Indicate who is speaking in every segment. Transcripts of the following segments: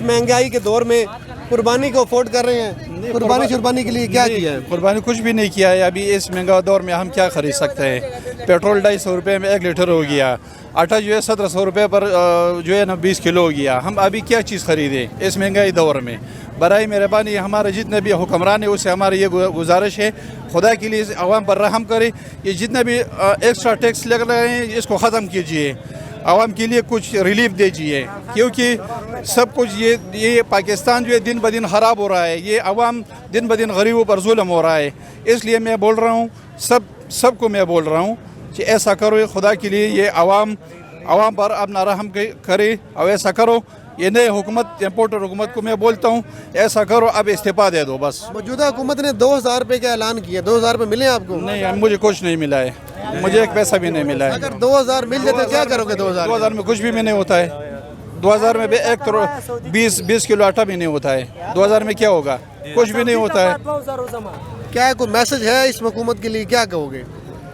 Speaker 1: اس مہنگائی کے دور میں قربانی کو افورڈ کر رہے ہیں؟ قربانی شربانی کے لیے کیا کیا ہے؟
Speaker 2: قربانی کچھ بھی نہیں کیا ہے. ابھی اس مہنگا دور میں ہم کیا خرید سکتے ہیں؟ پیٹرول 250 روپے میں 1 لیٹر ہو گیا. آٹا جو ہے 1700 روپے پر جو ہے نا 20 کلو ہو گیا. ہم ابھی کیا چیز خریدیں اس مہنگائی دور میں؟ برائے مہربانی ہمارے جتنے بھی حکمران ہیں اس سے ہماری یہ گزارش ہے، خدا کے لیے عوام پر رحم کرے. یہ جتنے بھی ایکسٹرا ٹیکس لگ رہے ہیں اس کو ختم کیجیے، عوام کے لیے کچھ ریلیف دیجیے، کیونکہ سب کچھ یہ پاکستان جو ہے دن بدن خراب ہو رہا ہے. یہ عوام دن بدن غریبوں پر ظلم ہو رہا ہے. اس لیے میں بول رہا ہوں، سب کو میں بول رہا ہوں کہ ایسا کرو، خدا کے لیے یہ عوام پر اپنا رحم کرے اور ایسا کرو. یہ نئے حکومت امپورٹر حکومت کو میں بولتا ہوں ایسا کرو، اب استعفیٰ دے دو بس.
Speaker 1: موجودہ حکومت نے 2000 روپے کا اعلان کیا، 2000 روپے ملے آپ کو؟
Speaker 2: نہیں، مجھے کچھ نہیں ملا ہے، مجھے ایک پیسہ بھی نہیں ملا ہے.
Speaker 1: اگر 2000 مل جاتے کیا کرو گے؟
Speaker 2: 2000 میں کچھ بھی نہیں ہوتا ہے. 2000 میں بھی 20 کلو آٹا بھی نہیں ہوتا ہے. 2000 میں کیا ہوگا؟ کچھ بھی نہیں ہوتا ہے.
Speaker 1: کیا کوئی میسج ہے اس حکومت کے لیے، کیا کہو گے؟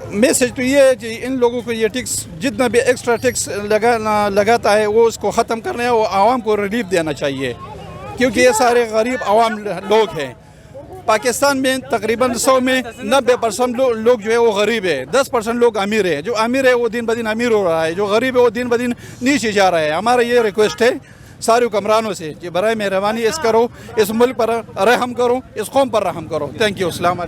Speaker 2: میسج تو یہ ہے کہ ان لوگوں کو یہ ٹیکس جتنا بھی ایکسٹرا ٹیکس لگاتا ہے وہ اس کو ختم کرنا ہے، وہ عوام کو ریلیف دینا چاہیے، کیونکہ یہ سارے غریب عوام لوگ ہیں. پاکستان میں تقریباً 100 میں 90% لوگ جو ہے وہ غریب ہے، 10% لوگ امیر ہے. جو امیر ہے وہ دن بدن امیر ہو رہا ہے، جو غریب ہے وہ دن بدن نیچے جا رہا ہے. ہمارا یہ ریکویسٹ ہے سارے حکمرانوں سے کہ برائے مہربانی اس ملک پر رحم کرو، اس قوم پر رحم کرو. Thank you. السلام علیکم.